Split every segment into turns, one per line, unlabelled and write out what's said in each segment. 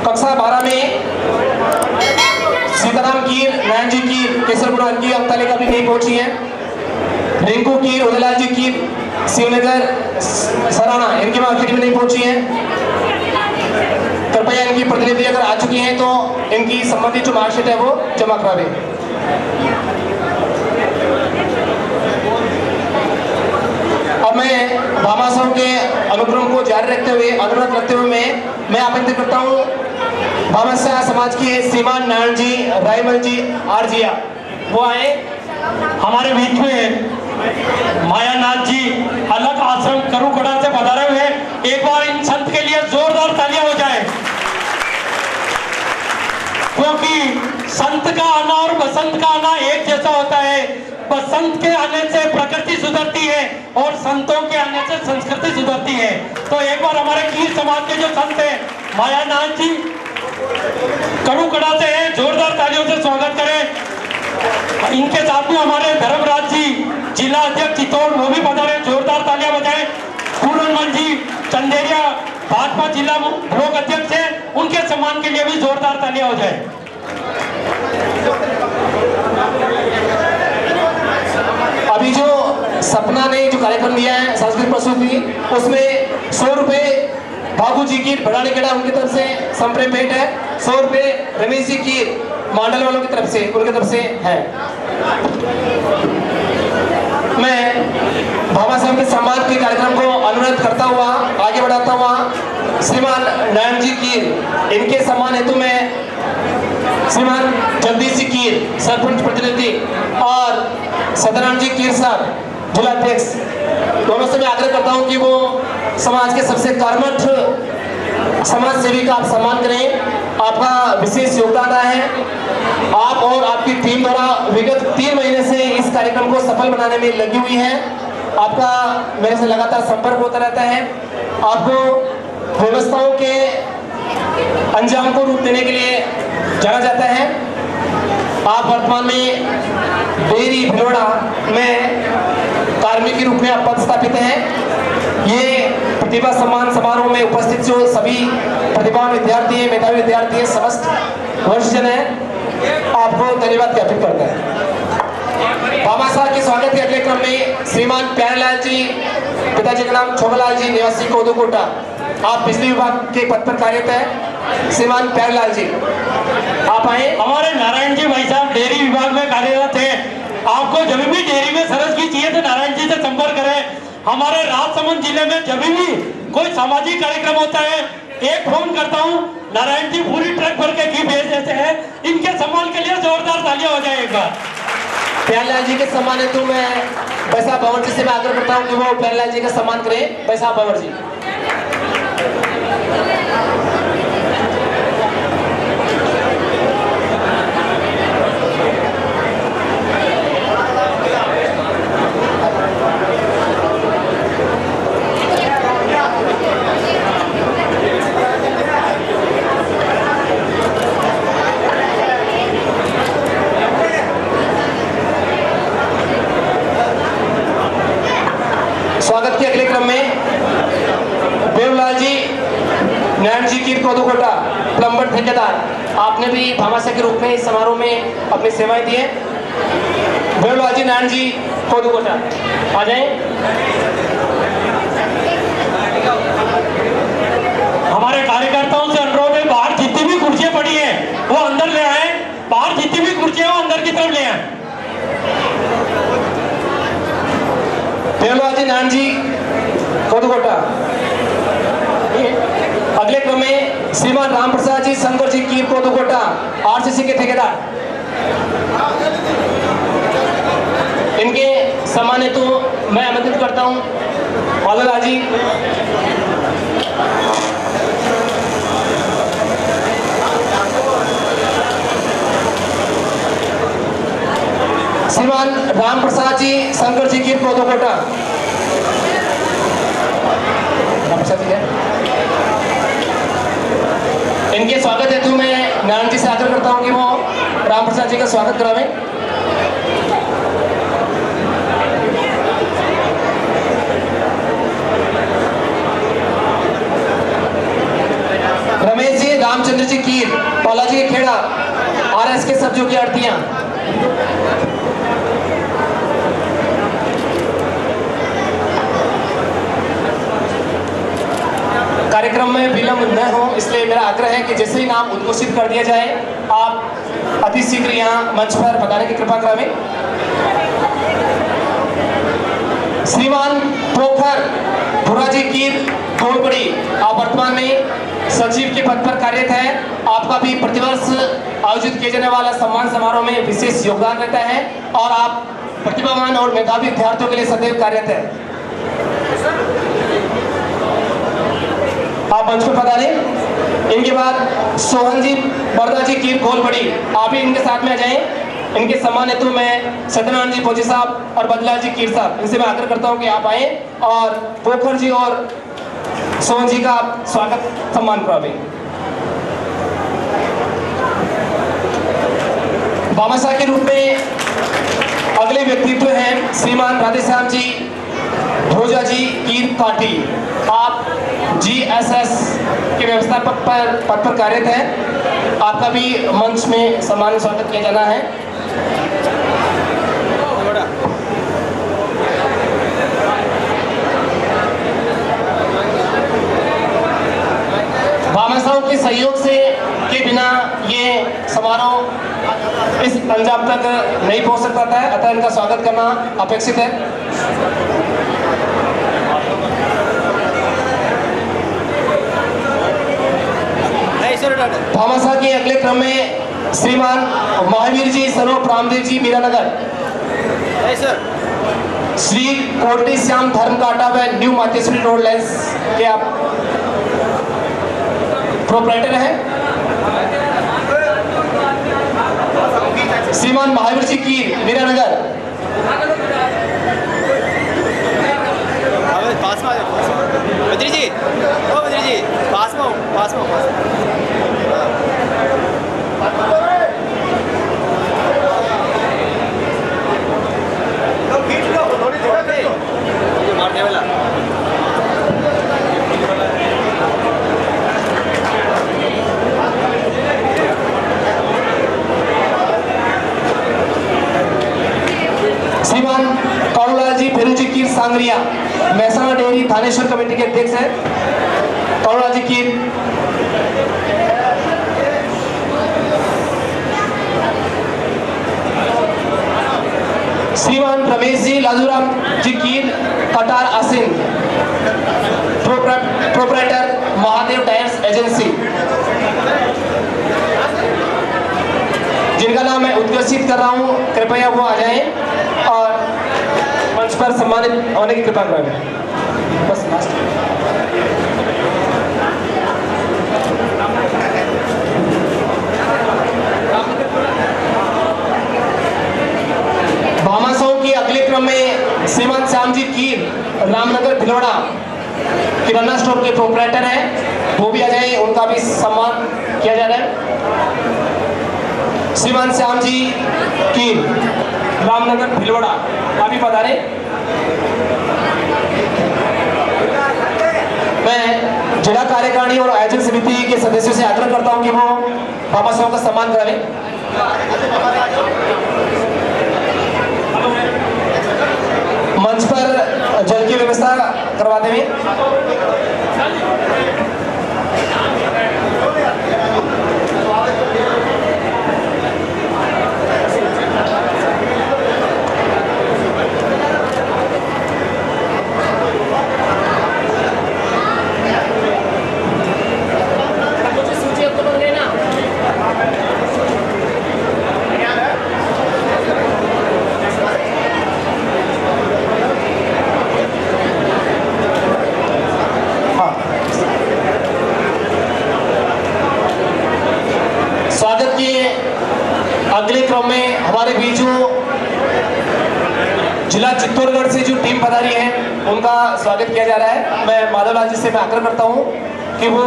कक्षा 12 में सीताराम कीर, नयन जी कीर, केसर बुरान की अंक तालिका भी नहीं पहुंची है। रिंकू कीर, उदयलाल जी कीर, शिवनगर सराना, इनकी मार्केट में नहीं पहुंची है। कृपया इनकी प्रतिनिधि अगर आ चुकी हैं तो इनकी संबंधित जो मार्कशीट है वो जमा करावे। अब मैं भामाशाह के अनुक्रम को जारी रखते हुए, अनुरोध रखते हुए मैं आमंत्रित करता हूँ भामाशाह समाज के श्रीमान नारायण जी, रायमल जी, आरजिया, वो आए
हमारे बीच में। मायानाथ जी अलग आश्रम करूखड़ा से पधारे हुए हैं। एक बार इन संत के लिए जोरदार तालियां हो जाए, क्योंकि संत का आना और बसंत का आना एक जैसा होता है। बसंत के आने से प्रकृति सुधरती है और संतों के आने से संस्कृति सुधरती है। तो एक बार हमारे कीर समाज के जो संत हैं मायानाथ जी करूखड़ा से हैं, जोरदार तालियों से स्वागत करें। इनके साथ में हमारे धर्मराज जी जिला अध्यक्ष चित्तौड़, वो भी पधारे, जोरदार तालियां बजाएं। पूरनमल जी चंदेरिया भाजपा जिला ब्लॉक अध्यक्ष हैं, उनके सम्मान के लिए भी जोरदार तालियां हो जाए।
अभी जो सपना ने जो कार्यक्रम दिया है सांस्कृतिक प्रस्तुति, उसमें 100 रुपए बाबू जी की बढ़ाने के उनकी तरफ से संप्रे भेंट है। 100 रुपए रमेश जी की मंडल वालों की तरफ से, उनकी तरफ से है। मैं भामाशाह के सम्मान के कार्यक्रम को अनुरोध करता हुआ आगे बढ़ाता हुआ श्रीमान नारायण जी कीर, इनके सम्मान हेतु मैं श्रीमान जगदीश जी कीर सरपंच प्रतिनिधि और सत्यनारायण जी कीर साहब जिला अध्यक्ष, दोनों से मैं आग्रह करता हूं कि वो समाज के सबसे कर्मठ समाज सेवी का आप सम्मान करें। आपका विशेष योगदान रहा है। आप और आपकी टीम द्वारा विगत 3 महीने से इस कार्यक्रम को सफल बनाने में लगी हुई है। आपका मेरे से लगातार संपर्क होता रहता है। आपको व्यवस्थाओं के अंजाम को रूप देने के लिए जाना जाता है। आप वर्तमान में डेयरी भिलोड़ा में कार्मिक के रूप में आप पदस्थापित हैं। ये प्रतिभा सम्मान समारोह में उपस्थित जो सभी प्रतिभावान विद्यार्थी हैं, मेधावी विद्यार्थी हैं, समस्त वर्षजन हैं, आपको धन्यवाद ज्ञापित करते हैं। भामाशाह के स्वागत के अगले क्रम में श्रीमान प्यारेलाल जी, पिताजी का नाम छोगलाल जी, निवासी कोदूकोटा, आप बिजली विभाग के पद पर कार्यरत हैं। श्रीमान प्यारेलाल जी आप आए।
हमारे नारायण जी भाई साहब डेयरी विभाग में कार्यरत हैं। आपको जब भी डेयरी में सरस की चाहिए तो नारायण जी से संपर्क करें। हमारे राजसमंद जिले में जब भी कोई सामाजिक कार्यक्रम होता है, एक फोन करता हूँ, नारायण जी पूरी ट्रक भर के घी भेज देते हैं। इनके सम्मान के लिए जोरदार तालियां हो जाएगा।
प्यारेलाल जी के सम्मान हेतु मैं पैसा बावर जी से मैं आग्रह करता हूँ कि वो प्यारेलाल जी का सम्मान करें। पैसा बावर जी। स्वागत के अगले क्रम में देवलाल जी, नारायण जी की कोदूकोटा, प्लम्बर ठेकेदार, आपने भी भामाशाह के रूप में इस समारोह में अपनी सेवाएं दी हैं। देवलाल जी, नारायण जी कोदूकोटा आ जाएं।
हमारे कार्यकर्ताओं से अनुरोध है, बाहर जितनी भी कुर्सियां पड़ी हैं वो अंदर ले आए। बाहर जितनी भी कुर्सियां वो अंदर की तरफ ले आए।
देवलाल जी, नारायण जी कोदूकोटा। अगले क्रम में श्रीमान राम प्रसाद जी, शंकर जी की कोदूकोटा, आरसीसी के ठेकेदार, इनके सम्मान हेतु मैं आमंत्रित करता हूं वाला जी। श्रीमान राम प्रसाद जी, शंकर जी की कोदूकोटा। इनके स्वागत हेतु मैं नारायण जी से आग्रह करता हूं कि वो राम प्रसाद जी का स्वागत करावें। रमेश जी, रामचंद्र जी कीर, बालाजी के खेड़ा, RS के सब्जों की आरतियां। कार्यक्रम में विलंब न हो इसलिए मेरा आग्रह है कि जैसे ही नाम उद्घोषित कर दिया जाए आप अति शीघ्र यहाँ मंच पर पधारने की कृपा करें। श्रीमान पोखर भुराजी कीर गोलपड़ी, आप वर्तमान में सचिव के पद पर कार्यरत हैं। आपका भी प्रतिवर्ष आयोजित किए जाने वाला सम्मान समारोह में विशेष योगदान रहता है और आप प्रतिभावान और मेधावी विद्यार्थियों के लिए सदैव कार्यरत हैं। आप मंच पर पधारे। इनके बाद सोहन जी बरदा जी कीर गोलपड़ी, आप भी इनके साथ में आ जाएं। इनके सम्मान हेतु मैं सत्यनारायण जी फौजी साहब और बदलाल जी कीर साहब, इनसे मैं आग्रह करता हूं कि आप आए और पोखर जी और सोहन जी का आप स्वागत सम्मान करावें। भामाशाह के रूप में अगले व्यक्तित्व हैं श्रीमान राधेश्याम जी भोजा जी कीर पाटी, आप GSS के व्यवस्थापक पद पर कार्यरत हैं। आपका भी मंच में सम्मान स्वागत किया जाना है। भामाशाहों के सहयोग से के बिना ये समारोह इस अंजाम तक नहीं पहुंच सकता था, अतः इनका स्वागत करना अपेक्षित है। भामाशाह के अगले क्रम में श्रीमान महावीर जी सरोप रामदेव जी मीरानगर, श्री कोटली श्याम धर्म काटा व न्यू मातेश्वरी रोड लेंस के आप प्रोपराइटर हैं। श्रीमान महावीर जी की मीरानगर,
बद्री जी, ओ बद्री जी, पास में मारने वाला।
श्रीमान करुणा जी फेरूजी कीर सांगरिया, महसाना डेयरी थानेश्वर कमेटी के अध्यक्ष हैं। करुणा जी कीर, श्रीमान रमेश जी लालूराम जी कीर कटार आसिन, प्रोपराइटर महादेव टायर्स एजेंसी, जिनका नाम मैं उद्घोषित कर रहा हूं, कृपया वो आ जाएं और मंच पर सम्मानित होने की कृपा करें। बस लास्ट भामाशाहों के अगले क्रम में श्रीमान श्याम जी कीर रामनगर भिलौड़ा किराना स्टोर के प्रोपराइटर हैं, वो भी आ जाए, उनका भी सम्मान किया जा रहा है। श्रीमान श्याम जी कीर रामनगर भिलौड़ा, आप भी पधारे। मैं जिला कार्यकारिणी और आयोजन समिति के सदस्यों से आग्रह करता हूं कि वो भामाशाहों का सम्मान करें। मंच पर जल की व्यवस्था करवा देंगे। स्वागत के अगले क्रम में हमारे बीच जो जिला चित्तौड़गढ़ से जो टीम पधारी है उनका स्वागत किया जा रहा है। मैं माधवलाल जी से मैं आग्रह करता हूं कि वो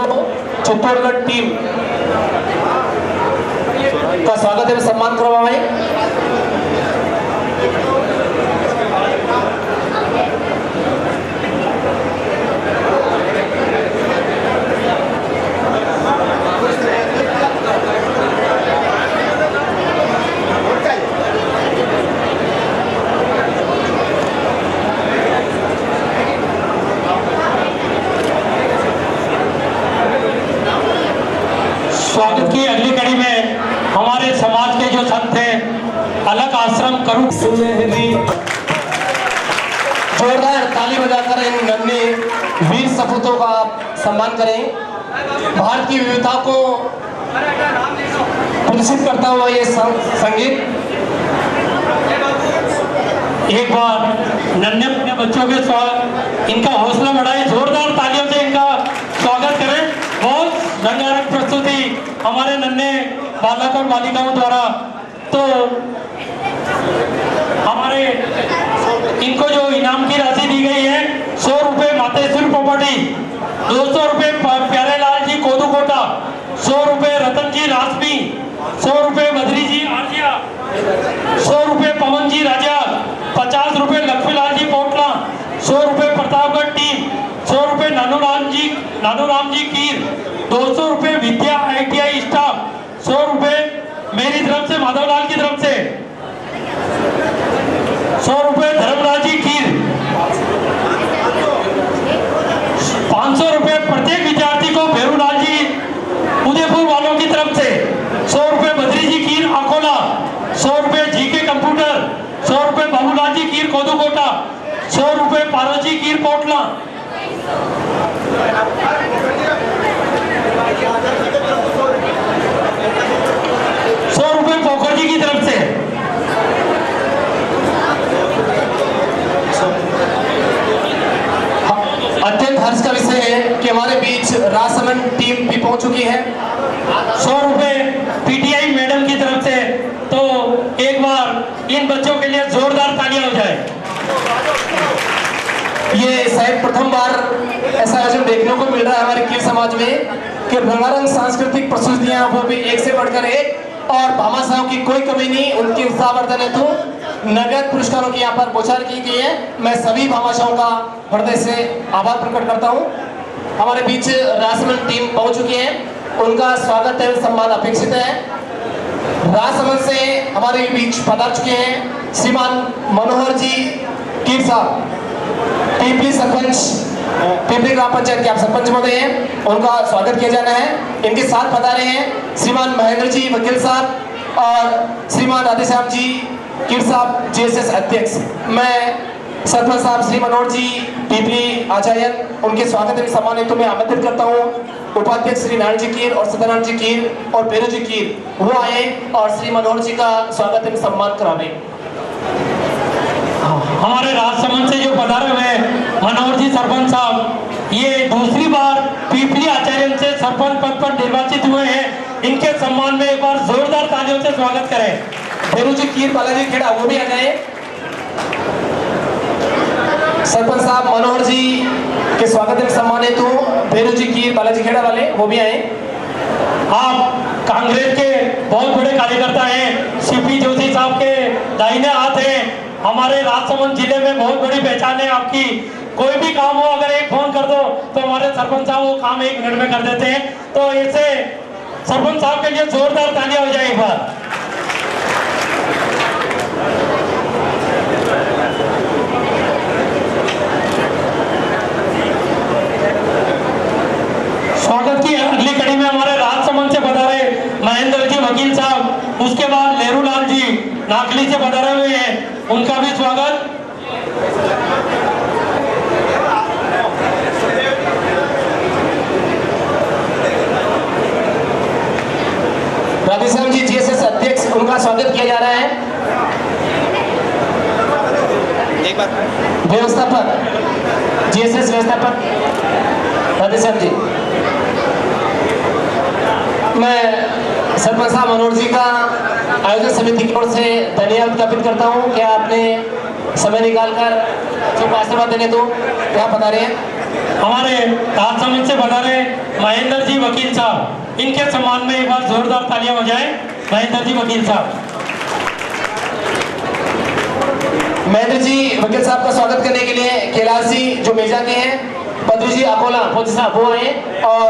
चित्तौड़गढ़ टीम का स्वागत एवं सम्मान करवाएं।
स्वागत की अगली कड़ी में हमारे समाज के जो संत हैं अलग आश्रम करूं सुनहरी
जोरदार ताली बजाकर इन नन्हे वीर सपूतों का आप सम्मान करें। भारत की विविधता को प्रदर्शित करता हुआ ये संगीत।
एक बार नन्हे बच्चों के स्वागत, इनका हौसला बढ़ाएं, जोरदार तालियों से इनका स्वागत करें। बहुत रंगारंग प्रस्तुति हमारे नन्हे बालक और बालिकाओं द्वारा। तो हमारे इनको जो इनाम की राशि दी गई है 100 रुपये मातेश्वर प्रॉपर्टी, 200 रुपये प्यारेलाल जी कोदूकोटा, 100 रुपये रतन जी रासमी, 100 रुपये बद्री जी आर्जिया, 100 रुपये पवन जी राजा, 50 रुपये लक्ष्मीलाल जी पोटला, 100 रुपये प्रतापगढ़ टीम, 100 रुपये नानूराम जी कीर, 200 रुपये विद्या ITI स्टाफ, 100 रुपये मेरी तरफ से माधवलाल की तरफ से, 100 रुपये धर्मराज जी कीर, 500 रुपये प्रत्येक विद्यार्थी को भेरूलाल जी उदयपुर वालों की तरफ से, 100 रुपये बद्री जी कीर अकोला, 100 रुपये GK कंप्यूटर, 100 रुपये बाबूलाल जी कीर कोदूकोटा, 100 रुपये पारस जी कीर कोटला, 100 रुपये पोखर जी की तरफ से।
अत्यंत हर्ष का विषय है कि हमारे बीच राजसमंद टीम भी पहुंच चुकी है।
100 रुपये PTI मैडम की तरफ से। तो एक बार इन बच्चों के लिए जोरदार तालियां हो जाए।
ये शायद प्रथम बार ऐसा आयोजन देखने को मिल रहा है हमारे कीर समाज में कि रंगारंग सांस्कृतिक प्रस्तुतियां वो भी एक से बढ़कर एक, और भामाशाहों की कोई कमी नहीं। उनकी उत्साहवर्धन हेतु नगद पुरस्कारों की यहाँ पर बौछार की गई है। मैं सभी भामाशाहों का हृदय से आभार प्रकट करता हूँ। हमारे बीच राजसमंद टीम पहुंच चुकी है, उनका स्वागत एवं सम्मान अपेक्षित है। राजसमंद से हमारे बीच पधार चुके हैं श्रीमान मनोहर जी कीर साहब, पिपली सरपंच, पिपली ग्राम पंचायत के आप सरपंच महोदय हैं, उनका स्वागत किया जाना है। इनके साथ पधारे हैं श्रीमान महेंद्र जी वकील साहब और श्रीमान राधेश्याम जी कीर साहब GSS अध्यक्ष। मैं सरपंच साहब श्री मनोहर जी पिपली आचार्य, उनके स्वागत एवं सम्मान हेतु मैं आमंत्रित करता हूँ। उपाध्यक्ष श्री नारायण जी कीर और सत्यनारायण जी कीर और पेरू जी कीर वो आए और श्री मनोहर जी का स्वागत एवं सम्मान करावे।
हमारे राजसमंद से जो पधारे हुए मनोहर जी सरपंच साहब, ये दूसरी बार पिपली आचार्य से सरपंच पद पर निर्वाचित हुए हैं। इनके सम्मान में एक बार जोरदार तालियों से स्वागत करें।
पेरू जी कीर बालाजी खेड़ा वो भी आ जाए। सरपंच साहब मनोहर जी के स्वागत एवं सम्मान हेतु पेरू जी कीर बालाजी खेड़ा वाले वो भी आए।
आप कांग्रेस के बहुत बड़े कार्यकर्ता हैं, CP जोशी साहब के दाहिने हाथ हैं। हमारे राजसमंद जिले में बहुत बड़ी पहचान है आपकी। कोई भी काम हो अगर एक फोन कर दो तो हमारे सरपंच साहब वो काम 1 मिनट में कर देते हैं। तो ऐसे सरपंच साहब के लिए जोरदार तालियां हो जाए एक बार। स्वागत की अगली कड़ी में हमारे राजसमंद से पधारे महेंद्र जी वकील साहब, उसके बाद लेरूलाल जी नाखली से पधारे हुए हैं, उनका भी स्वागत।
राधेश्याम जी GSS अध्यक्ष, उनका स्वागत किया जा रहा है।
एक बार
व्यवस्थापक GSS व्यवस्थापक राधेश्याम जी। मैं सरपंच साहब मनोहर जी का आयोजन समिति की ओर से धन्यवाद ज्ञापित करता हूँ कि आपने समय निकालकर सबको आशीर्वाद देने दो यहाँ पधारे हैं।
हमारे राजसमंद से पधारे महेंद्र जी वकील साहब, इनके सम्मान में एक बार जोरदार तालियां हो जाए। महेंद्र जी वकील साहब।
महेंद्र जी वकील साहब का स्वागत करने के लिए कैलाश जी जो मेजा के हैं, बद्री जी अकोला फौजी साहब वो आए और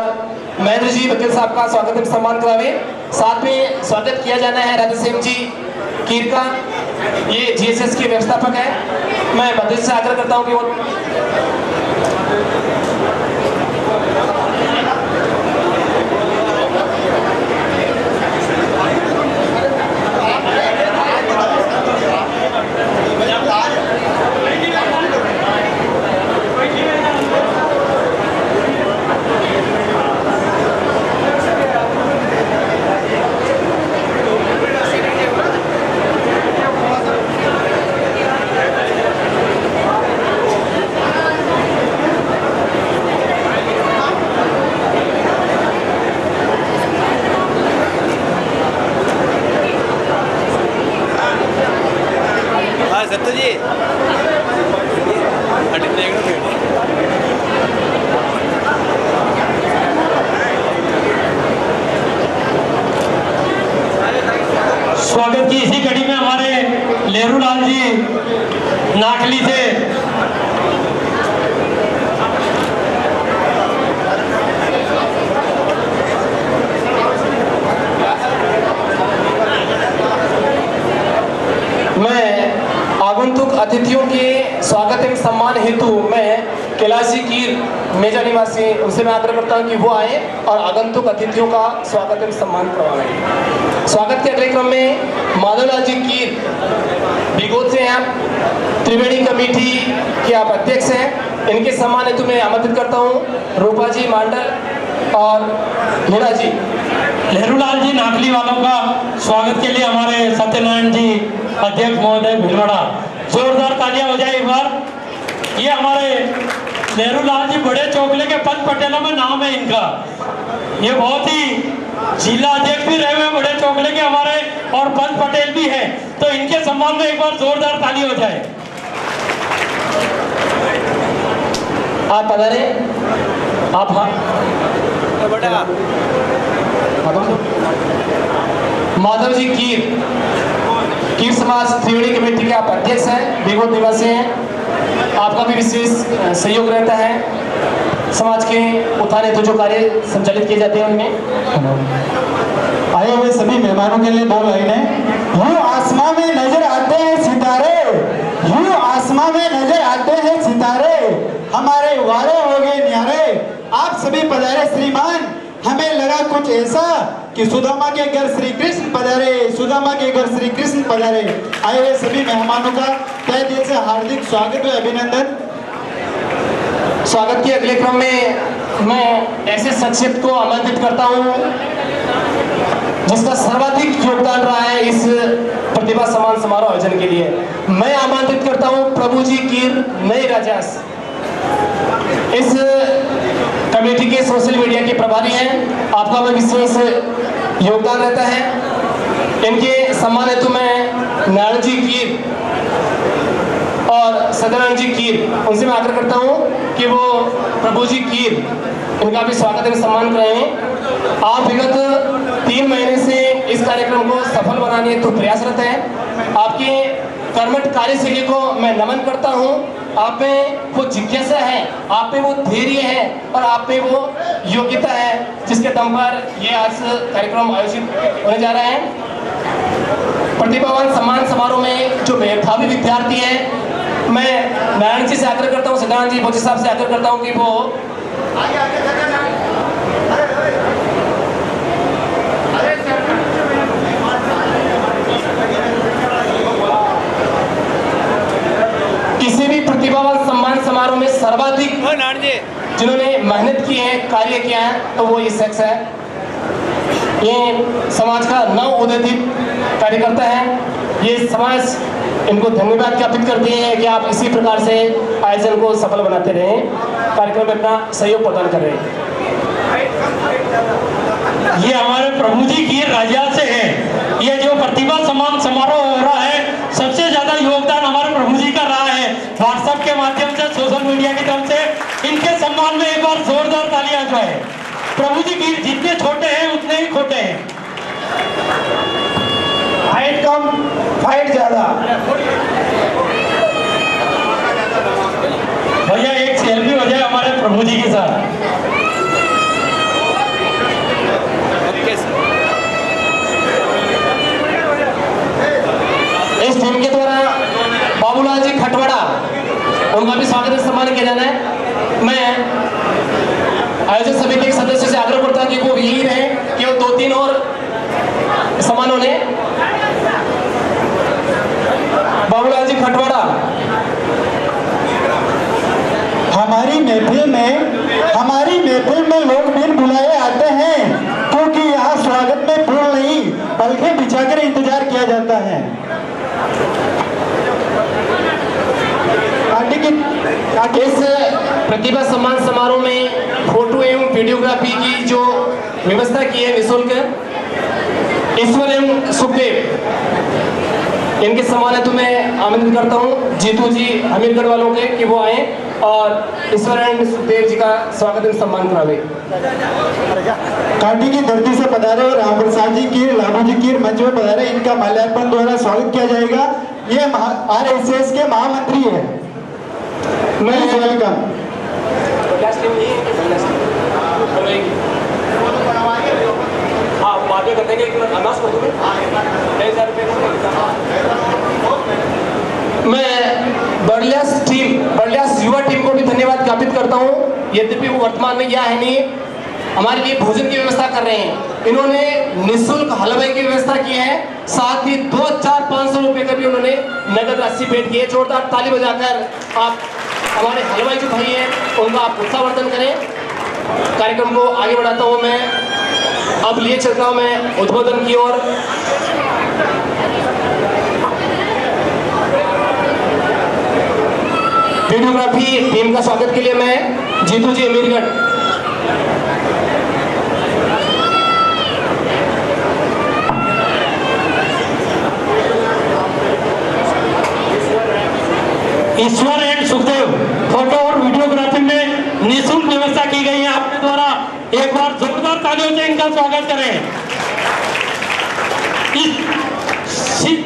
महेंद्र जी वकील साहब का स्वागत एवं सम्मान करावे। साथ में स्वागत किया जाना है राधेश्याम जी कीर का, ये GSS के व्यवस्थापक है। मैं बद्री से आग्रह करता हूँ कि वो
स्वागत की इसी कड़ी में हमारे लेरू लाल जी नाखली से
मैं आगंतुक अतिथियों के स्वागत एवं सम्मान हेतु मैं कैलाशी कीर मेजा निवासी उनसे मैं आग्रह करता हूं कि वो आए और आगंतुक अतिथियों का स्वागत एवं सम्मान करवाएं। स्वागत के अगले क्रम में माधवलाल जी कीर बिगोद से हैं आप, त्रिवेणी कमेटी के आप अध्यक्ष हैं। इनके सम्मान हेतु मैं आमंत्रित करता हूँ रूपा जी मांडल और हीरा जी।
लहरूलाल जी नाखली वालों का स्वागत के लिए हमारे सत्यनारायण जी अध्यक्ष महोदय भिलवाड़ा, जोरदार तालियां हो जाए एक बार। ये हमारे लहरूलाल जी बड़े चौकले के पंच पटेलों में नाम है इनका। ये बहुत ही जिला अध्यक्ष भी रहे हुए बड़े चौकले के हमारे और पंच पटेल भी हैं, तो इनके सम्मान में एक बार जोरदार ताली हो जाए।
आप पधारे, आप हाँ
बेटा
माधव जी कीर समाज त्रिवेणी कमेटी के आप अध्यक्ष हैं, बेगोद निवासी हैं। आपका भी विशेष सहयोग रहता है समाज के उत्थान हेतु जो कार्य संचालित किए जाते हैं उनमें।
आए हुए सभी मेहमानों के लिए 2 लाइनें। यूं आसमां में नजर आते हैं सितारे, यूं आसमां में नजर आते हैं सितारे, हमारे वारे हो गए न्यारे, आप सभी पधारे श्रीमान। हमें लगा कुछ ऐसा कि सुदामा के घर श्री कृष्ण पधारे, सुदामा के घर श्री कृष्ण पधारे। आए हुए सभी मेहमानों का तहे दिल से हार्दिक स्वागत व अभिनंदन।
स्वागत के अगले क्रम में मैं ऐसे शख्सियत को आमंत्रित करता हूं जिसका सर्वाधिक योगदान रहा है इस प्रतिभा सम्मान समारोह आयोजन के लिए। मैं आमंत्रित करता हूं प्रभु जी कीर नए राजास। इस कमेटी के सोशल मीडिया के प्रभारी हैं, आपका भी विशेष योगदान रहता है। इनके सम्मान हेतु मैं नारायण जी कीर और सदानंद जी कीर उनसे मैं आग्रह करता हूं कि वो प्रभु जी कीर इनका भी स्वागत एवं सम्मान कराएं। आप विगत 3 महीने से इस कार्यक्रम को सफल बनाने हेतु प्रयासरत हैं। आपके कर्मठ कार्यशैली को मैं नमन करता हूं। आप में वो जिज्ञासा है, आप में वो धैर्य है और आप में वो योग्यता है जिसके दम पर ये आज कार्यक्रम आयोजित होने जा रहा है। प्रतिभावान सम्मान समारोह में जो मेधावी विद्यार्थी हैं, मैं नारायण जी से आग्रह करता हूँ, सदानंद जी भोजी साहब से आग्रह करता हूँ कि वो किसी भी प्रतिभावान सम्मान समारोह में सर्वाधिक जिन्होंने मेहनत की है, कार्य किया है, तो वो ये शख्स है। ये समाज का नव उदित कार्यकर्ता है। ये समाज इनको धन्यवाद ज्ञापित करते हैं कि आप इसी प्रकार से आयोजन को सफल बनाते रहे, कार्यक्रम में अपना सहयोग प्रदान कर रहे हैं।
ये हमारे प्रभु जी की राजा से है। ये जो प्रतिभा सम्मान समारोह हो रहा है, सबसे ज्यादा योगदान हमारे प्रभु जी का रहा है। व्हाट्सएप के माध्यम से, सोशल मीडिया की तरफ से इनके सम्मान में एक बार जोरदार तालियां जाए। प्रभु जी की जितने छोटे हैं उतने ही खोटे हैं।
हाइट कम फाइट ज्यादा।
भैया एक सेल्फी हो जाए हमारे प्रभु जी के साथ।
इस टीम के द्वारा बाबूलाल जी खटवाड़ा उनका भी स्वागत और सम्मान किया जाना है। मैं आयोजक समिति के सदस्यों से आग्रह करता हूं कि वो यही रहे कि वो 2-3 और सम्मानों ने बाबूलाल जी खटवाड़ा।
हमारी महफिल में लोग बिन बुलाए आते हैं, क्योंकि यहाँ स्वागत में फूल नहीं पलखें बिछाकर इंतजार किया जाता है।
इस प्रतिभा सम्मान समारोह में फोटो एवं वीडियोग्राफी की जो व्यवस्था की है निःशुल्क, ईश्वर एवं सुखदेव इनके सम्मान हेतु मैं आमंत्रित करता हूं जीतू जी हमीरगढ़ वालों के कि वो आए और ईश्वरण सुखदेव जी का स्वागत एवं सम्मान करावे।
कांटी की धरती से पधारे राम प्रसाद जी कीर, लालू जी कीर मंच में पधारे, इनका माल्यार्पण द्वारा स्वागत किया जाएगा। ये RSS के महामंत्री है। मैं वेलकम।
हाँ, बाद में कर देंगे, अनाउंस कर दूंगे। मैं बर्लियास युवा टीम को भी धन्यवाद ज्ञापित करता हूँ। यद्यपि वो वर्तमान में यहाँ है नहीं, हमारे लिए भोजन की व्यवस्था कर रहे हैं। इन्होंने निःशुल्क हलवाई की व्यवस्था की है, साथ ही 2500 रुपए का भी उन्होंने नगद राशि भेंट की है। जोरदार ताली बजाकर आप हमारे हलवाई जो भाई हैं उनका आप उत्साहवर्धन करें। कार्यक्रम को आगे बढ़ाता हूँ मैं, अब लिए चलता हूँ मैं उद्बोधन की ओर। वीडियोग्राफी टीम का स्वागत के लिए मैं जीतू जी अमीरगढ़।
ईश्वर एंड सुखदेव फोटो और वीडियोग्राफी में निःशुल्क व्यवस्था की गई है आपके द्वारा। एक बार जोरदार तालियों से इनका स्वागत करें।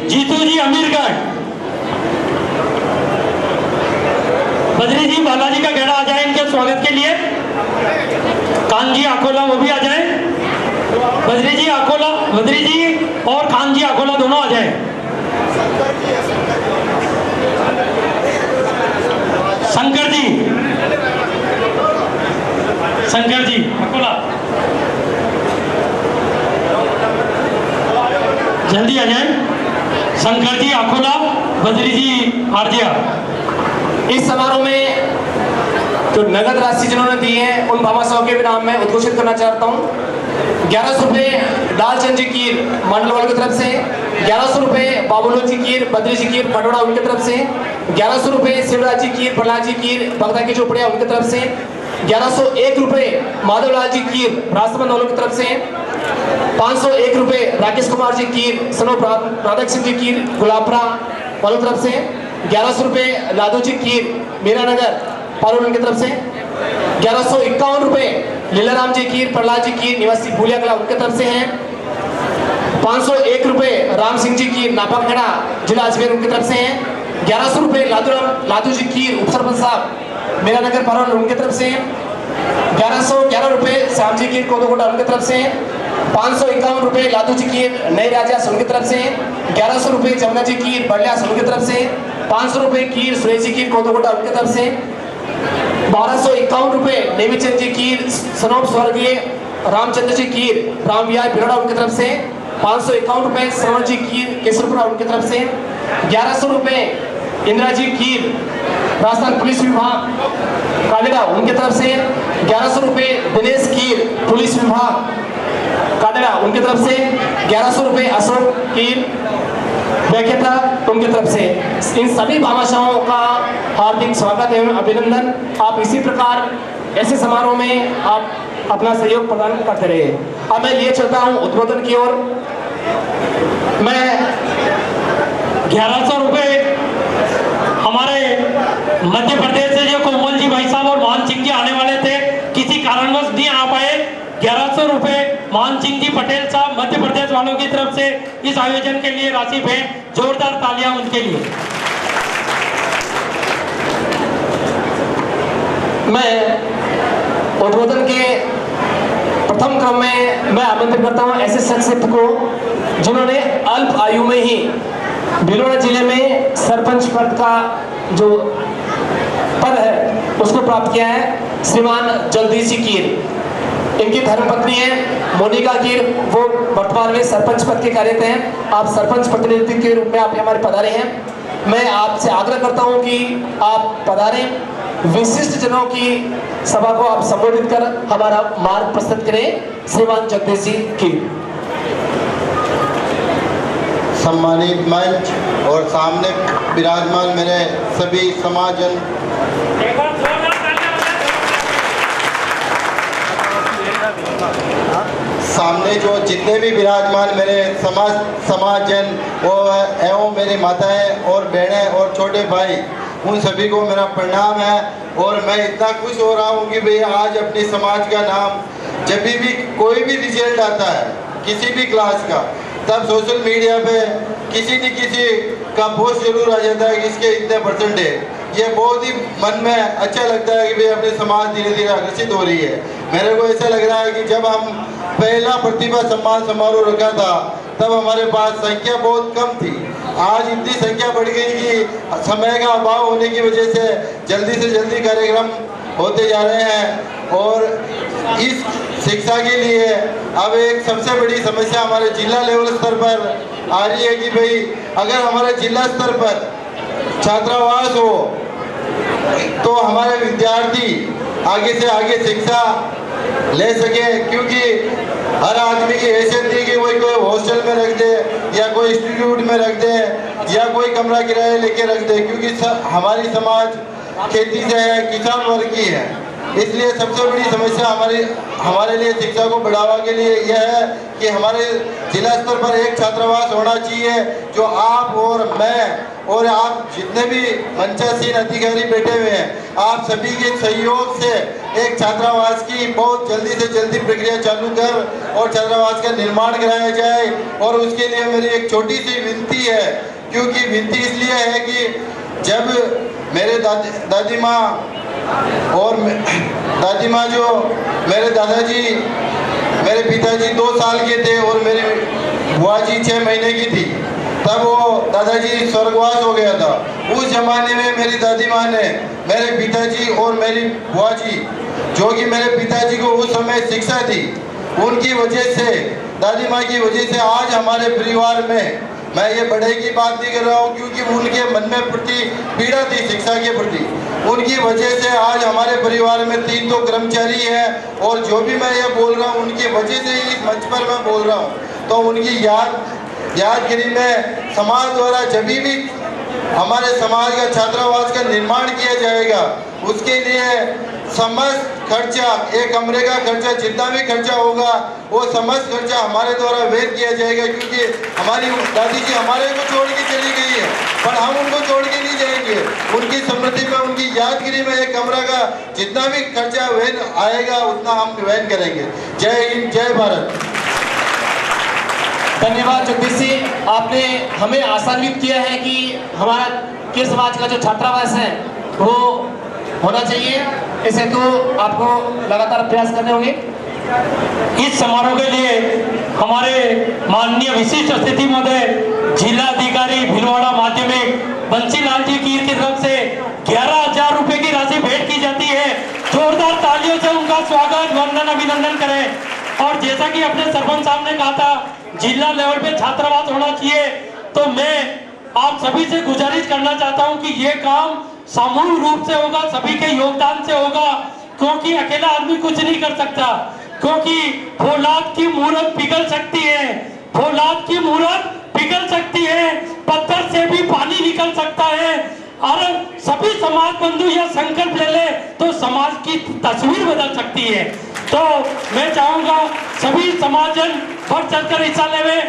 जीतू जी अमीरगढ़, बद्री जी बालाजी का गहरा आ जाए इनके स्वागत के लिए। कान जी अकोला वो भी आ जाए। बद्री जी अकोला, बद्री जी और खान जी अकोला दोनों आ जाए। शंकर जी अकोला जल्दी आ जाए। शंकर जी अकोला, बद्री जी आरजिया।
इस समारोह में जो नगद राशि जिन्होंने दी है उन भामाशाहों के भी नाम मैं उद्घोषित करना चाहता हूँ। 1100 रुपये दालचंद जी कीर मंडल वालों की तरफ से, 1100 रुपये बाबुलो जी कीर, बद्री जी कीर पटोड़ा उनकी तरफ से, 1100 रुपये शिवराज जी कीर, प्रहलाद जी कीर बगदा की चोपड़िया उनकी तरफ से, 1101 रुपये माधवलाल जी कीर राजसमंद वालों की तरफ से, 501 रुपये राकेश कुमार जी कीर, सनोप राधा सिंह जी कीर गुलाबरा वालों की तरफ से, 1100 रुपये लादू जी कीर मीरानगर पारुल उनकी तरफ से, 1151 रुपये लीलाराम जी कीर प्रहलाद जी कीर निवासी भूलिया कला उनकी तरफ से हैं। 501 रुपये राम सिंह जी कीर नापाखेड़ा जिला अजमेर उनकी तरफ से हैं। 1100 रुपये लादू जी कीर उप सरपंच साहब मीरानगर पारुल उनकी तरफ से हैं। 1111 रुपये श्याम जी कीर कोदोकोटा उनकी तरफ से हैं। 551 रुपये लादू जी कीर नई राजा उनकी तरफ से हैं। 1100 रुपये जमुना जी कीर बलियास उनकी तरफ से, 500 रुपये कीर सुरेश जी कीर कोदोकोटा उनकी तरफ से, 1251 रुपये नेमीचंद जी कीर सनोप स्वर्गीय रामचंद्र जी कीर राम विहार बिरोड़ा उनकी तरफ से, 551 रुपये श्रवण जी कीर केसरपुरा उनकी तरफ से, 1100 रुपये इंदिरा जी कीर राजस्थान पुलिस विभाग कालेड़ा उनकी तरफ से, 1100 रुपये दिनेश कीर पुलिस विभाग कालेड़ा उनकी तरफ से, 1100 रुपये अशोक कीर व्याख्याता उनकी तरफ से। इन सभी भामाशाहों का हार्दिक स्वागत एवं अभिनंदन। आप इसी प्रकार ऐसे समारोह में आप अपना सहयोग प्रदान करते रहे। अब मैं लिए चलता हूँ उद्बोधन की ओर। मैं
1100 रुपये हमारे मध्य प्रदेश से जो कोमल जी भाई साहब और मान सिंह जी आने वाले थे, किसी कारणवश नहीं आ पाए। 1100 रुपये मान सिंह जी पटेल साहब मध्य प्रदेश वालों की तरफ से इस आयोजन के लिए राशि भेंट। जोरदार तालियां उनके लिए।
मैं उद्बोधन के प्रथम क्रम में मैं आमंत्रित करता हूं ऐसे शख्सियत को जिन्होंने अल्प आयु में ही भिलवाड़ा जिले में सरपंच पद का जो पद है उसको प्राप्त किया है। श्रीमान जगदीश जी कीर, इनकी धर्मपत्नी है मोनिका कीर, वो वर्तमान में सरपंच पद के कार्यरत हैं। आप सरपंच प्रतिनिधि के रूप में आप हमारे पधारे हैं। मैं आपसे आग्रह करता हूं कि आप पधारें, विशिष्ट जनों की सभा को आप संबोधित कर हमारा मार्ग प्रस्तुत करें। श्रीमान जगदीश जी कीर।
सम्मानित मंच और सामने विराजमान मेरे सभी समाजन, सामने जो जितने भी विराजमान मेरे समाजन एवं मेरी माताएं और बहनें और छोटे भाई, उन सभी को मेरा प्रणाम है और मैं इतना खुश हो रहा हूँ कि भाई आज अपने समाज का नाम जब भी कोई भी रिजल्ट आता है किसी भी क्लास का, तब सोशल मीडिया पे किसी न किसी का पोस्ट जरूर आ जाता है कि इसके इतने परसेंट है। ये बहुत ही मन में अच्छा लगता है कि भाई अपने समाज धीरे धीरे आकर्षित हो रही है। मेरे को ऐसा लग रहा है कि जब हम पहला प्रतिभा सम्मान समारोह रखा था तब हमारे पास संख्या बहुत कम थी। आज इतनी संख्या बढ़ गई कि समय का अभाव होने की वजह से जल्दी से जल्दी कार्यक्रम होते जा रहे हैं। और इस शिक्षा के लिए अब एक सबसे बड़ी समस्या हमारे जिला लेवल स्तर पर आ रही है कि भाई अगर हमारे जिला स्तर पर छात्रावास हो तो हमारे विद्यार्थी आगे से आगे शिक्षा ले सके, क्योंकि हर आदमी की हैसियत नहीं कि कोई हॉस्टल में रख दे या कोई इंस्टीट्यूट में रख दे या कोई कमरा किराए लेके रख दे, क्योंकि हमारी समाज खेती से है, किसान वर्ग की है। इसलिए सबसे बड़ी समस्या हमारे लिए शिक्षा को बढ़ावा के लिए यह है कि हमारे जिला स्तर पर एक छात्रावास होना चाहिए जो आप और मैं और आप जितने भी मंचासीन अधिकारी बैठे हुए हैं, आप सभी के सहयोग से एक छात्रावास की बहुत जल्दी से जल्दी प्रक्रिया चालू कर और छात्रावास का निर्माण कराया जाए। और उसके लिए मेरी एक छोटी सी विनती है, क्योंकि विनती इसलिए है कि जब मेरे दादी माँ जो मेरे दादाजी मेरे पिताजी 2 साल के थे और मेरी बुआ जी 6 महीने की थी, तब वो दादाजी स्वर्गवास हो गया था। उस जमाने में मेरी दादी माँ ने मेरे पिताजी और मेरी बुआ जी, जो कि मेरे पिताजी को उस समय शिक्षा दी, उनकी वजह से, दादी माँ की वजह से आज हमारे परिवार में, मैं ये बड़े की बात नहीं कर रहा हूँ क्योंकि उनके मन में प्रति पीड़ा थी शिक्षा के प्रति, उनकी वजह से आज हमारे परिवार में 3 तो कर्मचारी हैं। और जो भी मैं ये बोल रहा हूँ उनकी वजह से ही इस मंच पर मैं बोल रहा हूँ। तो उनकी यादगिरी में समाज द्वारा जब भी हमारे समाज का छात्रावास का निर्माण किया जाएगा, उसके लिए समस्त खर्चा, एक कमरे का खर्चा, जितना भी खर्चा होगा वो समस्त खर्चा हमारे द्वारा वहन किया जाएगा, क्योंकि हमारी दादी जी हमारे को छोड़ के चली गई है, पर हम उनको छोड़ के नहीं जाएंगे। उनकी स्मृति में, उनकी यादगिरी में एक कमरा का जितना भी खर्चा वहन आएगा उतना हम वहन करेंगे। जय हिंद, जय भारत।
धन्यवाद जगदीश जी, आपने हमें आसान्वित किया है कि हमारा के समाज का जो छात्रावास है वो होना चाहिए। इस हेतु आपको लगातार प्रयास करने होंगे।
इस समारोह के लिए हमारे माननीय विशिष्ट अतिथि महोदय जिलाधिकारी भीलवाड़ा माध्यमिक बंसीलाल जी की तरफ से 11,000 रुपए की राशि भेंट की जाती है। जोरदार तालियों से उनका स्वागत, वंदन, अभिनंदन करें। और जैसा कि अपने सरपंच साहब ने कहा था जिला लेवल पे छात्रावास होना चाहिए, तो मैं आप सभी से गुजारिश करना चाहता हूं कि ये काम सामूहिक रूप से होगा, सभी के योगदान से होगा, क्योंकि अकेला आदमी कुछ नहीं कर सकता। क्योंकि फौलाद की मूरत पिघल सकती है, फौलाद की मूरत पिघल सकती है, पत्थर से भी पानी निकल सकता है। और सभी समाज बंधु यह संकल्प ले ले तो समाज की तस्वीर बदल सकती है। तो मैं चाहूंगा सभी समाजजन बढ़ चढ़कर हिस्सा लेवे।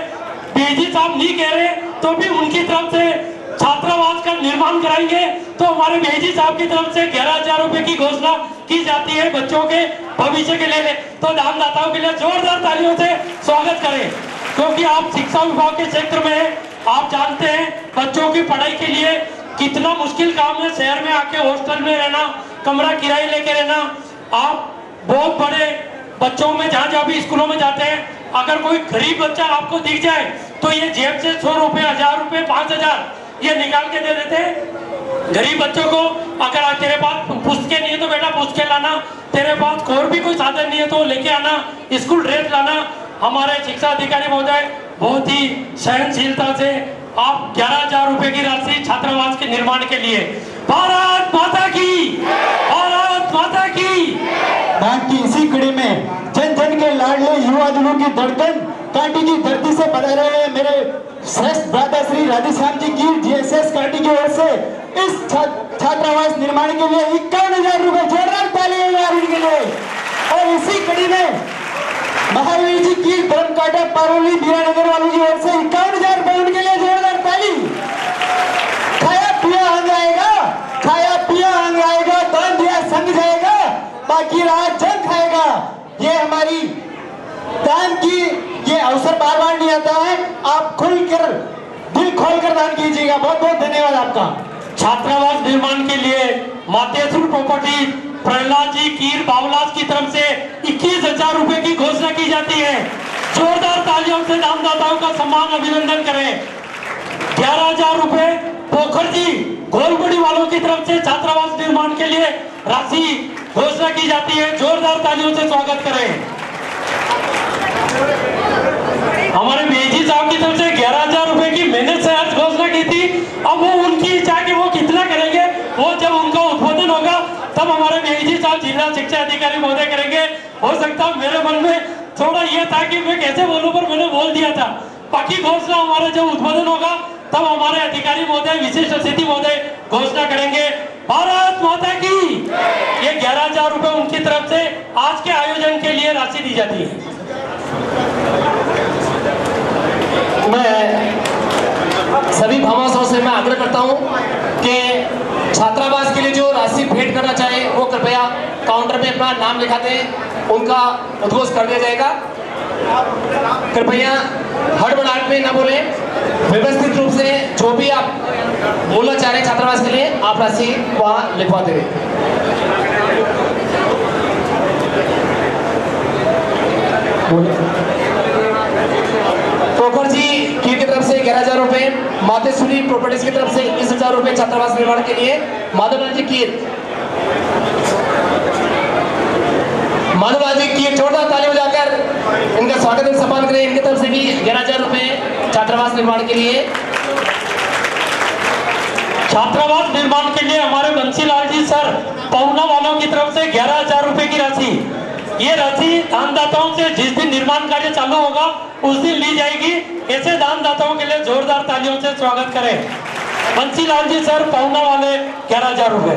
बीजी साहब नहीं कह रहे तो भी उनकी तरफ से छात्रावास का निर्माण कराएंगे। तो हमारे बेजी साहब की तरफ से 11,000 रुपए की घोषणा की जाती है बच्चों के भविष्य के लिए। तो दानदाताओं के लिए जोरदार तालियों से स्वागत करें, क्योंकि आप शिक्षा विभाग के क्षेत्र में हैं, आप जानते हैं बच्चों की पढ़ाई के लिए कितना मुश्किल काम है। शहर में आके हॉस्टल में रहना, कमरा किराए लेके रहना। आप बहुत बड़े बच्चों में जहाँ भी स्कूलों में जाते हैं, अगर कोई गरीब बच्चा आपको दिख जाए तो ये जेब से 100 रुपए, 1000 रुपए, 5000 ये निकाल के दे देते हैं गरीब बच्चों को। अगर तेरे पास पुस्तकें नहीं है तो बेटा पुस्तकें लाना, तेरे पास और भी कोई साधन नहीं है तो लेके आना, स्कूल ड्रेस लाना। हमारे शिक्षा अधिकारी महोदय बहुत ही सहनशीलता से आप 11,000 रुपए की राशि छात्रावास के निर्माण के लिए। भारत माता की, भारत माता की।
बाकी इसी कड़ी में जन जन के लाडले युवा दिलों की धड़कन कांटी की धरती से पधारे हुए मेरे श्रेष्ठ भ्राता श्री राधेश्याम जी की जीएसएस कांटी की ओर से इस छात्रावास निर्माण के लिए 51,000 रुपए, जोरदार तालियां इनके लिए। और इसी कड़ी में महावीर जी की धर्म काटा पारोली बीरानगर वालों की ओर से 51,000 रुपए उनके लिए, जोरदार ताली। खाया पिया अंग आएगा, खाया पिया अंग आएगा, दान दिया ये हमारी दान की ये अवसर बार बार नहीं आता है। आप खुलकर दिल खोलकर दान कीजिएगा। बहुत बहुत धन्यवाद आपका।
छात्रावास निर्माण के लिए मातेश्वर प्रॉपर्टी प्रहलाद जी कीर बाबूलाल की तरफ से 21,000 रुपए की घोषणा की जाती है। जोरदार तालियों से दानदाताओं का सम्मान अभिनंदन करें। 11,000 रुपए पोखर जी गोलबड़ी वालों की तरफ से छात्रावास निर्माण के लिए राशि घोषणा की जाती है। जोरदार तालियों से स्वागत करें। हमारे मेजी साहब की तरफ से 11,000 रुपए की मैंने सहज घोषणा की थी। अब वो उनकी इच्छा कि वो कितना करेंगे, वो जब उनका उद्बोधन होगा तब हमारे मेजी साहब जिला शिक्षा अधिकारी महोदय करेंगे। हो सकता है मेरे मन में थोड़ा ये था कि मैं कैसे बोलूं, पर मैंने बोल दिया था। बाकी घोषणा हमारा जब उद्बोधन होगा तब हमारे अधिकारी महोदय विशेष अतिथि महोदय घोषणा करेंगे। भारत माता की। ये 11,000 रुपए उनकी तरफ से आज के आयोजन के लिए राशि दी जाती है।
मैं सभी भामाशाहों से मैं आग्रह करता हूं कि छात्रावास के लिए जो राशि भेंट करना चाहे वो कृपया काउंटर में अपना नाम लिखा दें, उनका उद्घोष कर दिया जाएगा। कृपया हड़बड़ाहट में ना बोले, व्यवस्थित रूप से जो भी आप बोलना चाह रहे हैं छात्रावास के लिए आप राशि वहां लिखवा दें। पोखर जी की तरफ से 11,000 रुपए, मातेश्वरी प्रॉपर्टीज की तरफ से 21,000 रुपए छात्रावास निर्माण के लिए। माधवलाल जी की जोरदार ताली बजाकर इनका स्वागत और सम्मान करें। इनकी तरफ से भी 11,000 रुपए छात्रावास निर्माण के लिए।
छात्रावास निर्माण के लिए हमारे बंसीलाल जी सर पहुना वालों की तरफ से 11,000 रुपए की राशि। ये राशि दानदाताओं से जिस दिन निर्माण कार्य चालू होगा उस दिन ली जाएगी। ऐसे दानदाताओं के लिए जोरदार तालियों से स्वागत करें। बंसीलाल जी सर पहुना वाले 11,000 रुपए।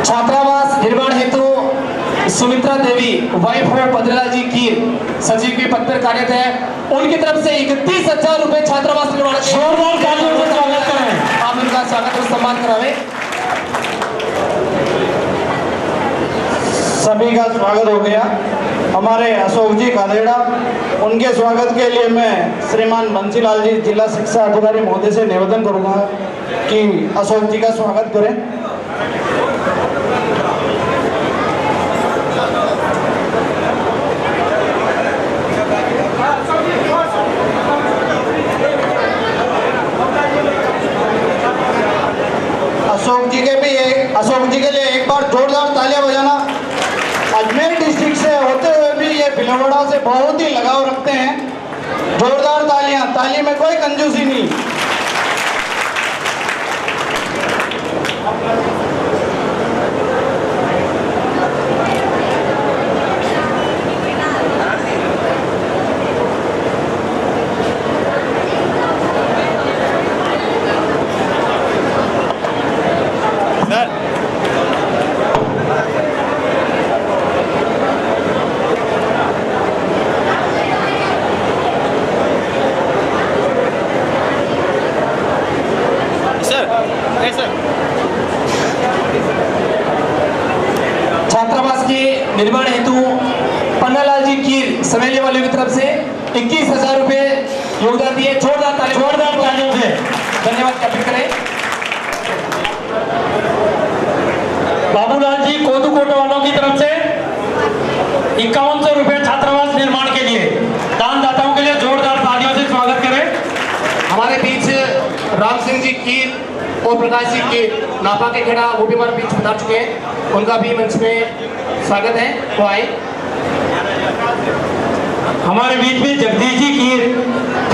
छात्रावास निर्माण हेतु सुमित्रा देवी वाइफ ऑफ बद्रीलाल जी की सचिव के पद पर कार्यरत है, उनकी तरफ से 31,000 रुपए छात्रावास निर्माण के।
जोरदार तालियों से स्वागत करें।
आप उनका स्वागत और सम्मान करावे।
सभी का स्वागत हो गया। हमारे अशोक जी कादेड़ा, उनके स्वागत के लिए मैं श्रीमान बंसीलाल जी जिला शिक्षा अधिकारी महोदय से निवेदन करूंगा कि अशोक जी का स्वागत करें। अशोक जी के लिए एक बार जोरदार तालियां बजाना। अजमेर डिस्ट्रिक्ट से होते हुए भी ये भीलवाड़ा से बहुत ही लगाव रखते हैं। जोरदार तालियां, ताली में कोई कंजूसी नहीं।
छात्रावास के निर्माण हेतु पन्नालाल जी कीर समेले वालों की तरफ से 21,000 रुपए योगदान दिए। जोरदार तालियों से धन्यवाद ज्ञापित करें।
बाबूलाल जी कोदूकोट वालों की तरफ से 5100 रुपए छात्रावास निर्माण के लिए। दानदाताओं के लिए जोरदार तालियों से स्वागत करें।
हमारे बीच राम सिंह जी कीर और प्रकाश जी कीर नापा के खेड़ा वो भी हमारे बीच पधार चुके हैं, उनका भी मंच में स्वागत है, वो आए।
हमारे बीच में जगदीश जी कीर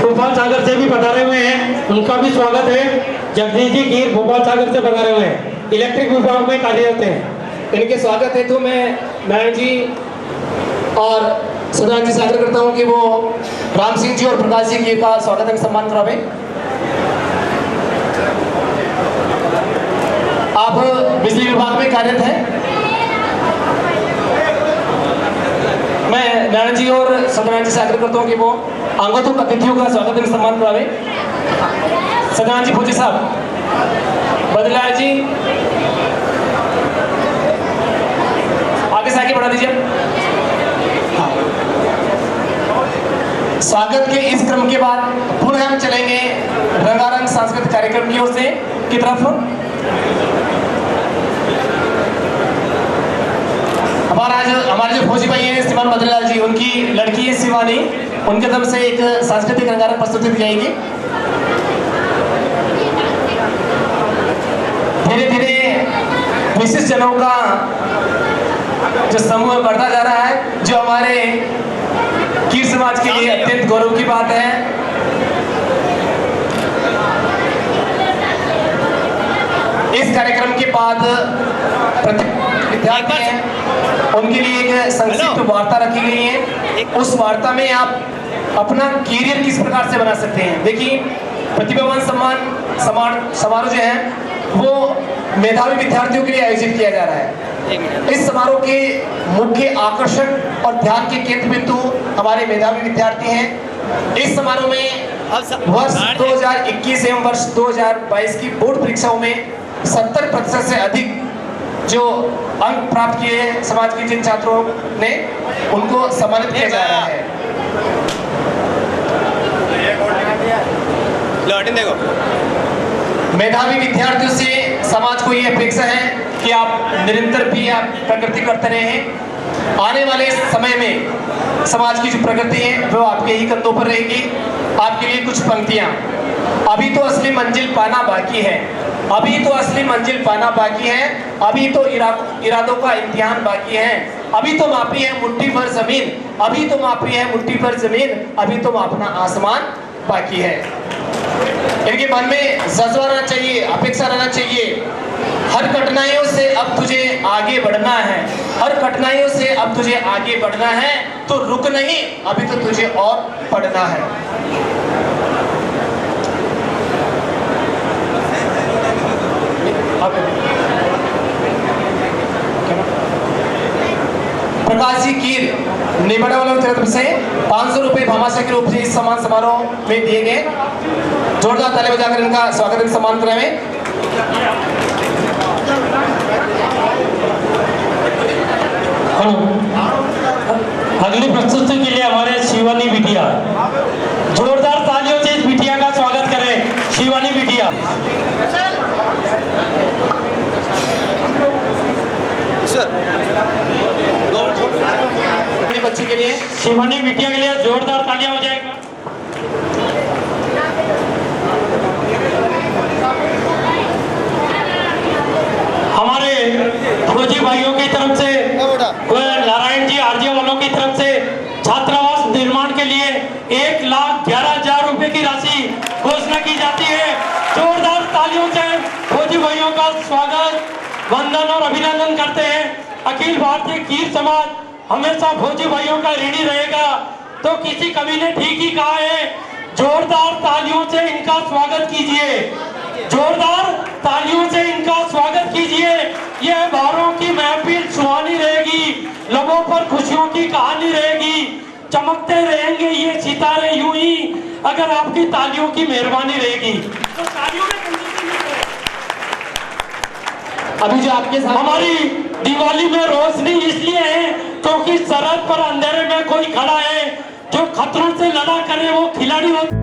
भोपाल सागर से भी पधारे हुए हैं, उनका भी स्वागत है। जगदीश जी कीर भोपाल सागर से पधारे हुए हैं, इलेक्ट्रिक विभाग में कार्यरत हैं।
इनके स्वागत हेतु मैं नारायण जी और सदानंद जी से आग्रह करता हूँ कि वो राम सिंह जी और प्रकाश जी का स्वागत एवं सम्मान करावे। आप बिजली विभाग में कार्यरत हैं। मैं नारायण जी और सदानंद जी से आग्रह करता हूँ कि वो आगंतुक अतिथियों का स्वागत एवं सम्मान करावे। सदानंद जी फौजी साहब, बद्रीलाल जी आगे वापस आगे बढ़ा दीजिए। स्वागत के इस क्रम के बाद पुनः हम चलेंगे रंगारंग सांस्कृतिक कार्यक्रम की ओर से की तरफ। हमारे जो फौजी भाई हैं श्रीमान मदनलाल जी, उनकी लड़की है शिवानी, उनके तरफ से एक सांस्कृतिक रंगारंग प्रस्तुति दी जाएगी। धीरे धीरे विशिष्ट जनों का जो समूह बढ़ता जा रहा है, जो हमारे कीर समाज के लिए अत्यंत गौरव की बात है। इस कार्यक्रम के बाद विद्यार्थी हैं, उनके लिए एक संक्षिप्त वार्ता रखी गई है। उस वार्ता में आप अपना कैरियर किस प्रकार से बना सकते हैं। देखिए, प्रतिभावान सम्मान समारोह जो है वो मेधावी विद्यार्थियों के लिए आयोजित किया जा रहा है। इस समारोह के मुख्य आकर्षण और ध्यान के केंद्र बिंदु हमारे मेधावी विद्यार्थी हैं। इस समारोह में वर्ष 2021 एवं वर्ष 2022 की बोर्ड परीक्षाओं में 70% से अधिक जो अंक प्राप्त किए हैं समाज के जिन छात्रों ने, उनको सम्मानित किया जा रहा है।
देखो,
मेधावी विद्यार्थियों से समाज को ये अपेक्षा है कि आप निरंतर भी आप प्रगति करते रहें। आने वाले समय में समाज की जो प्रगति है वो आपके ही कंधों पर रहेगी। आपके लिए कुछ पंक्तियां। अभी तो असली मंजिल पाना बाकी है, अभी तो असली मंजिल पाना बाकी है, अभी तो इरादों का इम्तिहान बाकी है, अभी तो मापी है मुट्ठी भर जमीन, अभी तो मापी है मुट्ठी भर जमीन, अभी तो मापना आसमान बाकी है। इनके मन में जज्बा रहना चाहिए, अपेक्षा रहना चाहिए। हर कठिनाइयों से अब तुझे आगे बढ़ना है, हर कठिनाइयों से अब तुझे आगे बढ़ना है, तो रुक नहीं, अभी तो तुझे और पढ़ना है। प्रकाश जी कीर निबड़ा वालों की तरफ से 500 रुपए भामाशाह के रूप से इस सम्मान समारोह में दिए गए। जोरदार ताली बजाकर इनका स्वागत सम्मान कराएं।
अगली प्रस्तुति के लिए हमारे शिवानी बिटिया, जोरदार तालियों से इस बिटिया का स्वागत करें। शिवानी बिटिया
बच्ची के लिए,
शिवानी बिटिया के लिए जोरदार तालियां हो जाएगा। हमारे फौजी भाइयों की तरफ से, नारायण जी आरजे वालों की तरफ से छात्रावास निर्माण के लिए 1,11,000 रुपए की राशि घोषणा की जाती है। जोरदार तालियों से फौजी भाइयों का स्वागत, वंदन और अभिनंदन करते हैं। अखिल भारतीय कीर समाज हमेशा फौजी भाइयों का ऋणी रहेगा। तो किसी कवि ने ठीक ही कहा है, जोरदार तालियों से इनका स्वागत कीजिए, जोरदार तालियों से इनका स्वागत कीजिए। यह बारों की महफिल सुहानी रहेगी, लबों पर खुशियों की कहानी रहेगी, चमकते रहेंगे ये सितारे यूं ही अगर आपकी तालियों की मेहरबानी रहेगी। तो तालियों में
अभी जो आपके साथ
हमारी दिवाली में रोशनी इसलिए है क्योंकि सरहद पर अंधेरे में कोई खड़ा है जो खतरों से लड़ा करे, वो खिलाड़ी होता है।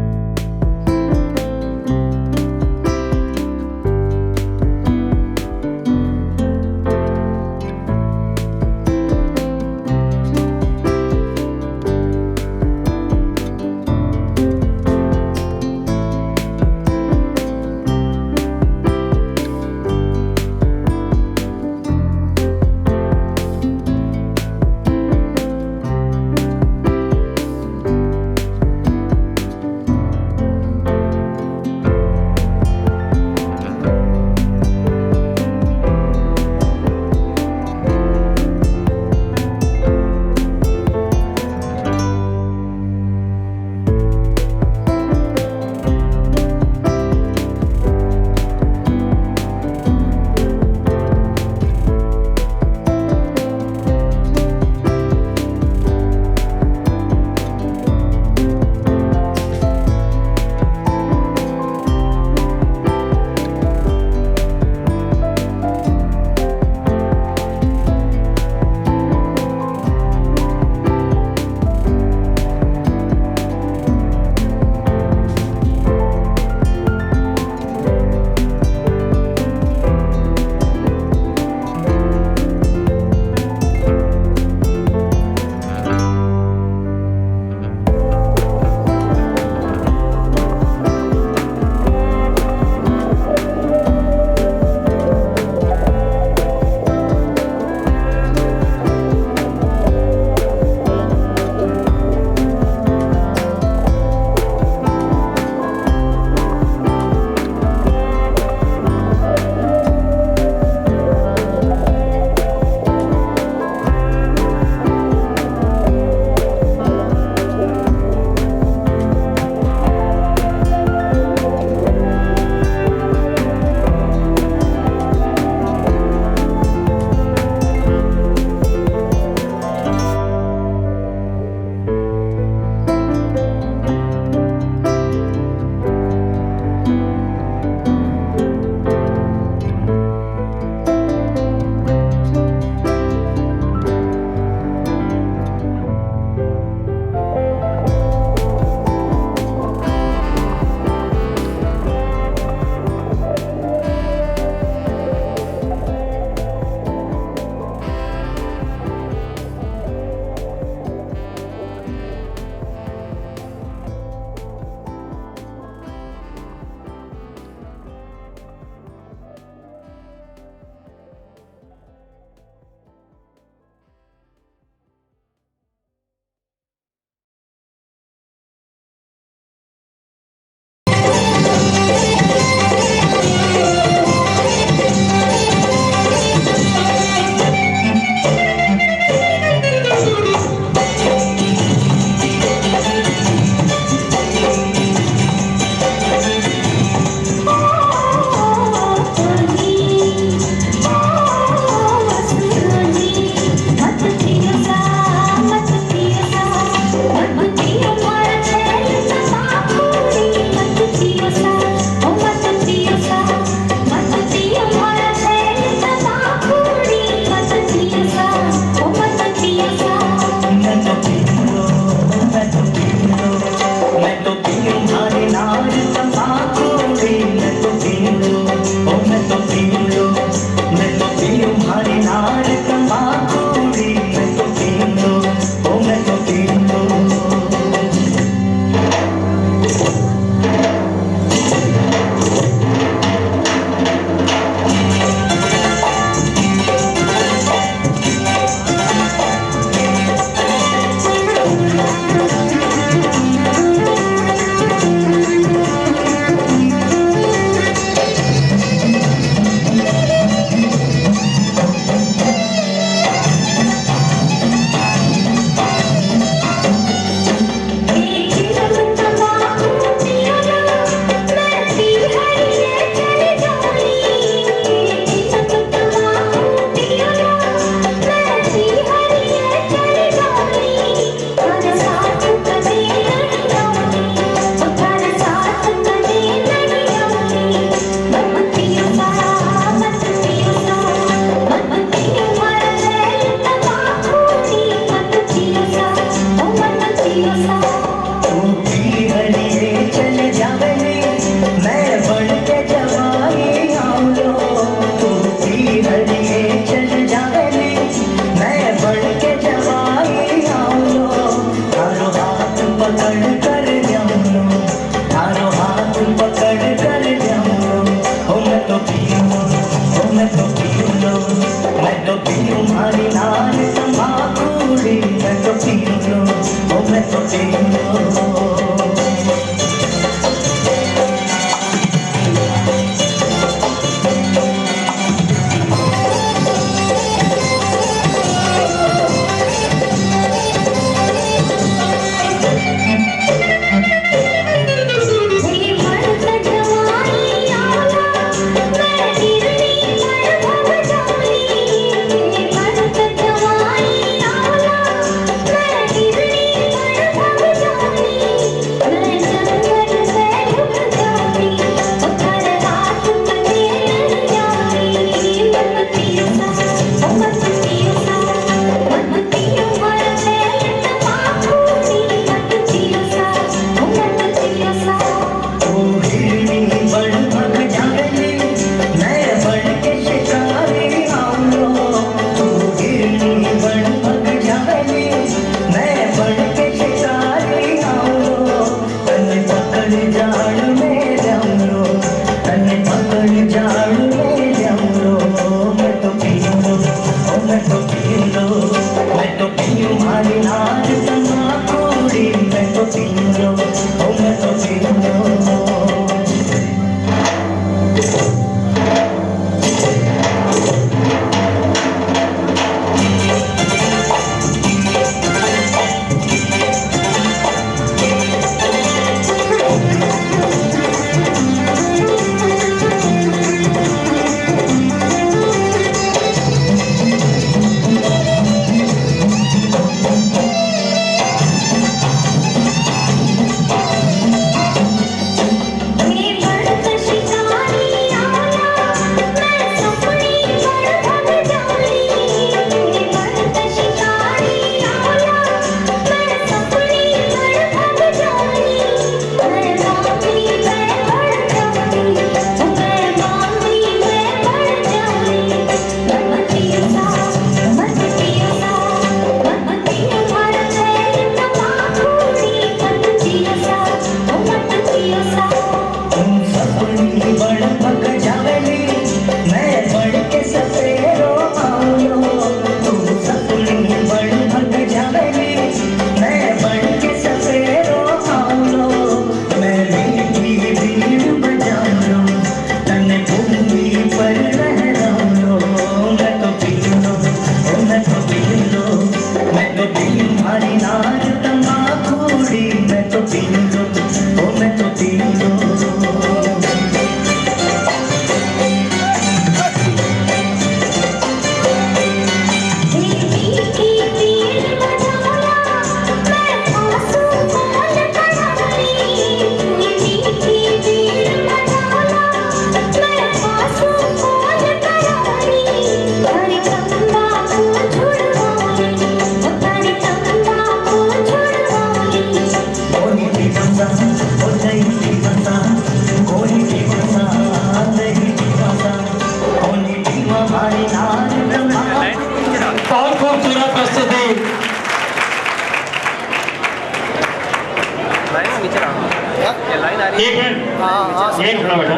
एक मिनट बेटा।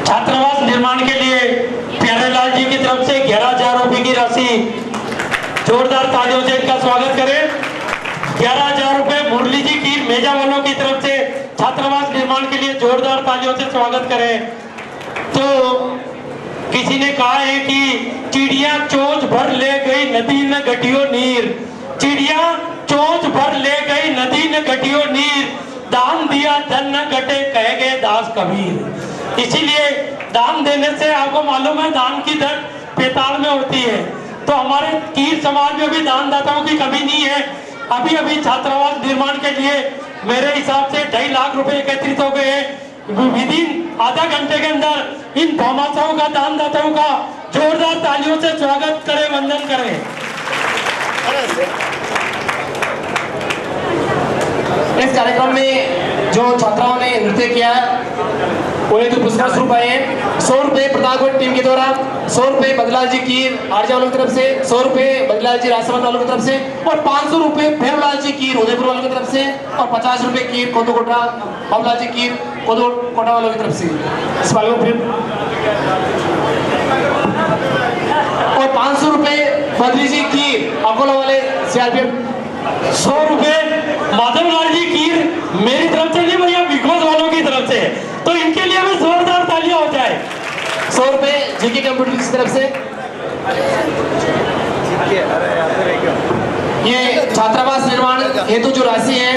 छात्रावास निर्माण के लिए प्यारेलाल जी की तरफ से 11,000 रुपए की राशि जोरदार तालियों से इनका स्वागत करें। 11,000 रुपए मुरली जी की मेजा वालों की तरफ से छात्रावास निर्माण के लिए जोरदार तालियों से स्वागत करें। तो किसी ने कहा है कि चिड़िया चोंच भर ले गई नदी न घटियो नीर, चिड़िया चोंच भर ले गई नदी न घटियो नीर, दान दिया धन न घटे कह गए दास कबीर। इसीलिए दान देने से आपको मालूम है दान की दर बेताल में होती है। तो हमारे कीर समाज में भी दानदाताओं की कमी नहीं है। अभी अभी छात्रावास निर्माण के लिए मेरे हिसाब से 2.5 लाख रुपए एकत्रित हो गए हैं। विदिन आधा घंटे के अंदर इन भामाशाहों का दानदाताओं का जोरदार तालियों से स्वागत करें, वंदन करें।
इस कार्यक्रम में जो छात्राओं ने नृत्य किया उन्हें तो पुरस्कार स्वरूप आए हैं 100 रुपए प्रतापगढ़ टीम के द्वारा, 100 रुपए बदलाल जी कीर आरजा वालों की तरफ से, 100 रुपए बदलाल जी राजसमंद वालों की तरफ से और 500 रुपए भेवलाल जी कीर उदयपुर वालों की तरफ से और 50 रुपए कीर कोदोकोटा बाबूलाल जी कीर कोदोकोटा वालों की तरफ से। इस वालों फिर और 500 रुपए बद्री जी कीर अकोला वाले सीआरपीएफ,
100 रुपए माधवलाल जी कीर मेरी तरफ से नहीं भैया बिकॉज वालों की तरफ से, तो इनके लिए भी जोरदार तालियां हो जाए।
100 रुपए जीके कंप्यूटर की तरफ से। ये छात्रावास निर्माण हेतु जो राशि है